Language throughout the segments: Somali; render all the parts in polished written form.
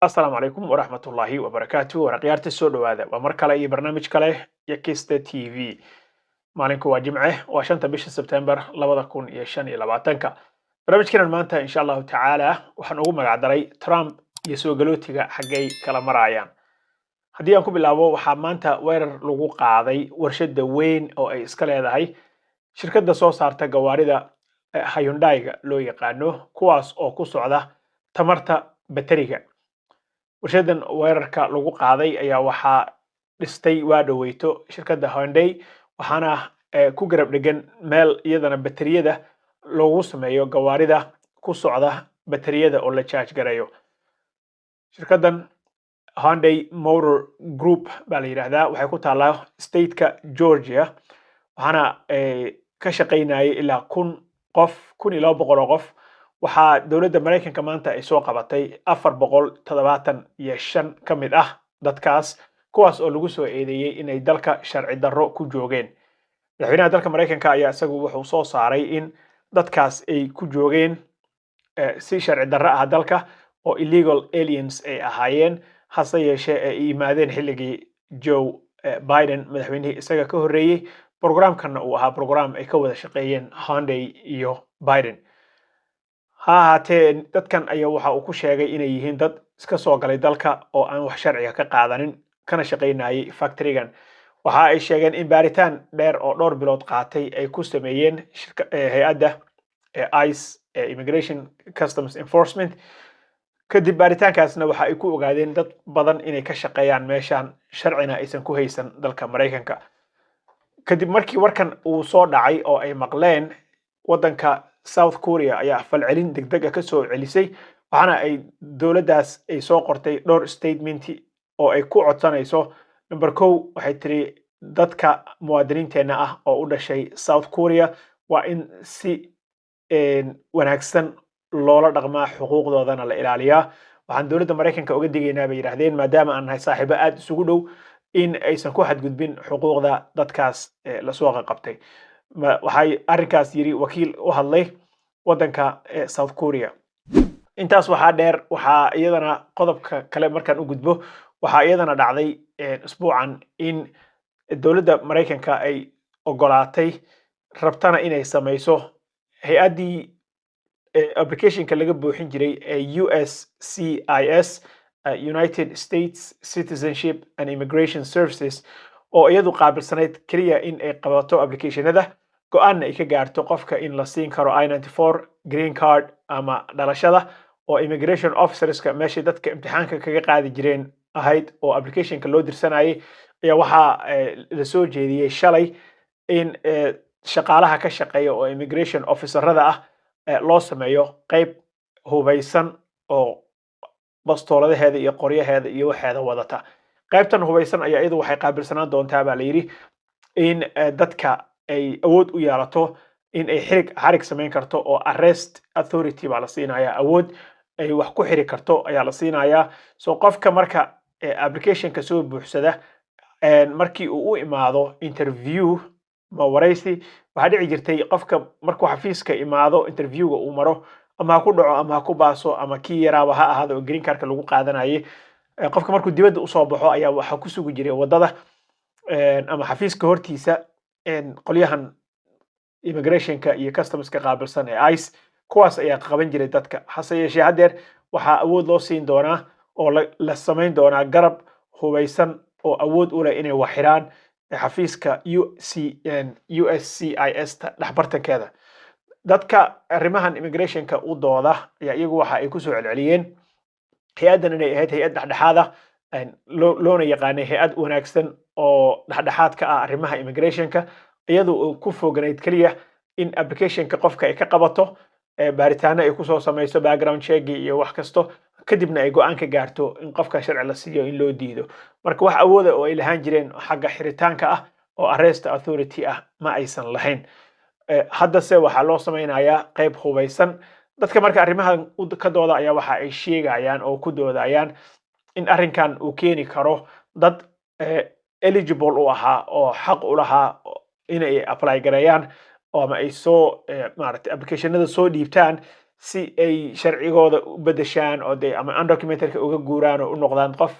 السلام عليكم ورحمة الله وبركاته ورقيارتي soo dhawaada waa mar kale iyo barnaamij kale Yakista TV maalinku waa Jimce waa 5 bisha September 2025 barnaamijkan maanta insha Allah tacaala waxaan ugu magac daray Trump iyo soo galootiga xagay kala marayaan haddii aan ku bilaabo waxaa maanta weerar lagu qaaday warshada weyn oo ay iska leedahay shirkadda soo saarta gawaarida Hyundai loo yaqaano kuwaas oo ku socda tamarta bateriga warshadan weerarka lagu qaaday ayaa waxaa dhistay waa dhaweyto shirkadda Hyundai waxaana ku garab dhigan meel iyadana bateriyada loogu sameeyo gawaarida ku socda bateriyada oo la charge gareeyo shirkaddan Hyundai Motor Group baa la yiraahdaa waxay ku taalaa stateka Georgia waxaana ka shaqeynayay ilaa 1200 qof waxaa dowladda Mareykanka maanta ay soo qabatay 475 ka mid ah dadkaas kuwaas oo lagu soo eedeeyay inay dalka sharci darro ku joogeen madaxweynaha dalka Mareykanka ayaa isagu wuxuu soo saaray in dadkaas ay ku joogeen si sharci darro ah dalka oo illegal aliens ay ahaayeen hase yeeshee ay yimaadeen xilligii Joe Biden madaxweynihii isaga ka horreeyay programkana uu ahaa program ay ka wada shaqeeyeen Hyundai iyo Biden haatee dadkan ayaa waxa uu ku sheegay inay yihiin dad iska soo galay dalka oo aan wax sharciga ka qaadanin kana shaqeynayay factorygan waxa ay sheegeen in baaritaan dheer oo dhowr bilood qaatay ay ku sameeyeen hay'adda ICE Immigration Customs Enforcement kadib baaritaankaasna waxa ay ku ogaadeen dad badan inay ka shaqeeyaan meeshan sharcina aysan ku haysan dalka Mareykanka kadib markii warkan uu soo dhacay oo ay maqleen wadanka South Korea ayaa falcelin degdeg ah ka soo celisay waxaana ay dowladdaas ay soo qortay dhowr statement oo ay ku codsanayso number 1 waxay tiri dadka muwaadiniinteena ah oo u dhashay South Korea waa in si wanaagsan loola dhaqmaa xuquuqdoodana la ilaaliyaa waxaan dowladda Mareykanka uga digaynaa bay yiraahdeen maadaama aan nahay saaxiibo aad isugu dhow in aysan ku xadgudbin xuquuqda dadkaas la soo qabtay waxay arrinkaas yiri wakiil u hadlay wadanka South Korea intaas waxaa dheer waxaa iyadana qodobka kale markaan u gudbo waxaa iyadana dhacday usbuucan in dowladda Mareykanka ay ogolaatay rabtana inay sameyso hay'adii applicationka laga buuxin jiray USCIS United States Citizenship and Immigration Services oo iyadu qaabilsanayd kaliya in ay qabato applicationada go'aan ay ka gaarto qofka in la siin karo I-94 green card ama dhalashada oo immigration officerska meeshii dadka imtixaanka kaga qaadi jireen ahayd oo applicationka loo dirsanayay ayaa waxaa la soo jeediyay shalay in shaqaalaha ka shaqeeya oo immigration officerada ah loo sameeyo qayb hubeysan oo bastooladaheeda iyo qoryaheeda iyo waxeeda wadata qaybtan hubeysan ayaa iyadu waxay qaabilsanaan doontaa baa la yiri in dadka ay awood u yeelato in ay xarig sameyn karto oo arrest authority baa la siinayaa awood ay wax ku xiri karto ayaa la siinayaa soo qofka marka applicationka soo buuxsada markii uu u imaado interview ma wareysi waxa dhici jirtay qofka markuu xafiiska imaado interviewga uu maro ama ku dhaco ama ku baaso ama kii yaraaba ha ahaado oo green cardka lagu qaadanayay qofka markuu dibadda u soo baxo ayaa waxa ku sugi jiray wadada ama xafiiska hortiisa qolyahan immigrationka iyo customska qaabilsan ee ICE kuwaas ayaa qaban jiray dadka hase yeeshee haddeer waxaa awood loo siin doonaa oo la sameyn doonaa garab hubeysan oo awood u leh inay waxiraan xafiiska USCIS dhaxbartankeeda dadka arrimahan immigrationka u dooda ayaa iyagu waxa ay ku soo celceliyeen hay'adan inay ahayd hay'ad dhexdhexaad ah loona yaqaanay hay'ad wanaagsan oo dhexdhexaad ka ah arrimaha immigrationka iyadoo ku foganayd kaliya in applicationka qofka ay ka qabato baaritaano ay ku soo sameyso background check iyo wax kasto kadibna ay go'aan ka gaarto in qofka sharci la siiyo in loo diido marka wax awooda oo ay lahaan jireen xagga xiritaanka ah oo arrest authority ah ma aysan lahayn hadda se waxaa loo sameynayaa qayb hubeysan dadka marka arrimahan ka dooda ayaa waxa ay sheegayaan oo ku doodayaan in arrinkan uu keeni karo dad eligible u ahaa oo xaq u lahaa inay apply gareeyaan oo ama ay soo maaragtay applicationada soo dhiibtaan si ay sharcigooda u bedeshaan oo de ama undocumented uga guuraan oo u noqdaan qof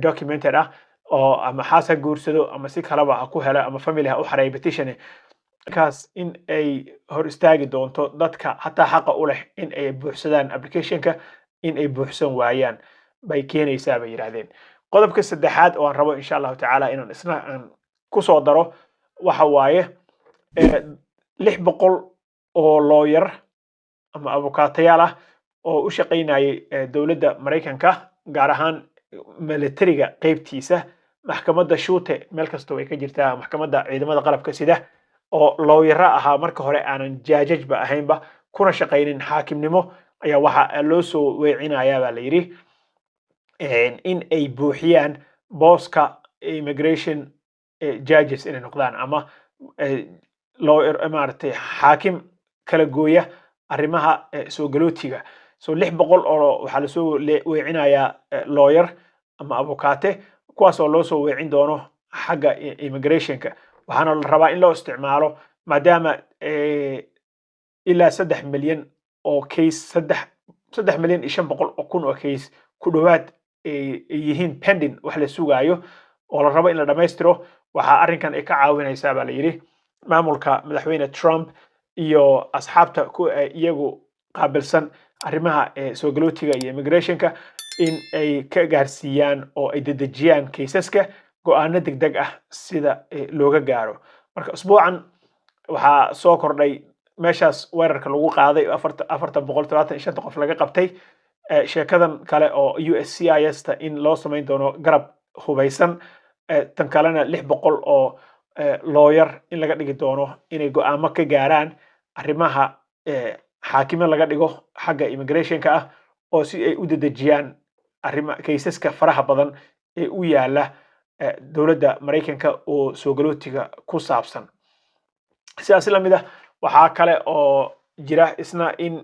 documented ah oo ama xaas ha guursado ama si kaleba ha ku helo ama family ha u xareeyo petition kaas in ay hor istaagi doonto dadka hataa xaqa u leh in ay buuxsadaan applicationka in ay buuxsan waayaan bay keenaysaa bay yiraahdeen qodobka saddexaad oo aan rabo insha Allah tacaala inaan isna aan ku soo daro waxa waaye 600 oo lawyer ama abukaatayaal ah oo u shaqaynayay dowladda Mareykanka gaar ahaan militariga qaybtiisa maxkamadda Shute meel kasta way ka jirtaa maxkamadda ciidamada qalabka sida oo lawyera ahaa marka hore aanan jaajajba ahaynba kuna shaqaynin xaakimnimo ayaa waxa loo soo weecinayaa baa la yiri in ay buuxiyaan booska immigration judges inay noqdaan ama lawyer maartay xaakim kala gooya arrimaha soo galootiga so 600 oo waxa la soo weecinayaa lawyer ama abukaate kuwaas oo loo soo weecin doono xagga immigrationka waxaana la rabaa in loo isticmaalo maadaama ilaa 3 milyan oo case 3 milyan iyo 500 oo kun oo case ku dhawaad yihiin pending wax la sugaayo oo la rabo in la dhameystiro waxa arrinkan ay ka caawinaysaa baa la yiri maamulka madaxweyne Trump iyo asxaabta ku iyagu qaabilsan arrimaha soo galootiga iyo immigrationka in ay ka gaarsiiyaan oo ay dedejiyaan caseska go'aano degdeg ah sida looga gaaro marka usbuucan waxa soo kordhay meeshaas weerarka lagu qaaday 475 qof laga qabtay sheekadan kale oo USCIS ta in loo sameyn doono garab hubaysan tan kalena 600 oo lawyer in laga dhigi doono inay go'aamo ka gaaraan arrimaha xaakimo laga dhigo xagga immigrationka ah oo si ay u dedejiyaan arrimaha caseska faraha badan ee u yaala dowladda Mareykanka oo soo galootiga ku saabsan sidaas la mid ah waxa kale oo jira isna in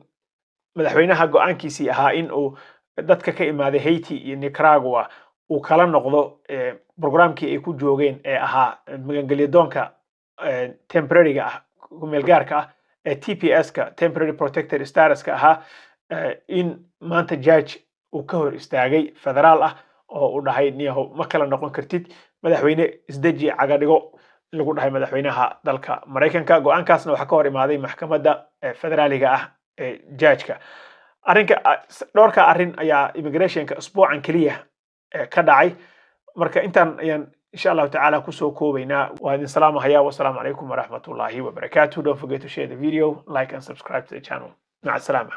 madaxweynaha go'aankiisii ahaa in uu dadka ka imaaday Haiti iyo Nicaragua uu kala noqdo programkii ay ku joogeen ee ahaa magangelyadoonka temporary-ga ah ku meel gaarka ah TPS-ka temporary protected status-ka ahaa in maanta judge uu ka hor istaagay federaal ah oo uu dhahay niyahow ma kala noqon kartid madaxweyne isdeji caga dhigo lagu dhahay madaxweynaha dalka Mareykanka go'aankaasna waxa ka hor imaaday maxkamadda federaaliga ah judge-ka arrinka dhowrka arrin ayaa immigrationka usbuucan kaliya ka dhacay marka intaan ayaan insha Allah tacaala ku soo koobaynaa waa idin salaamahayaa wassalaamu calaykum waraxmatullaahi wabarakaatuh don't forget to share the video like and subscribe to the channel maca salaama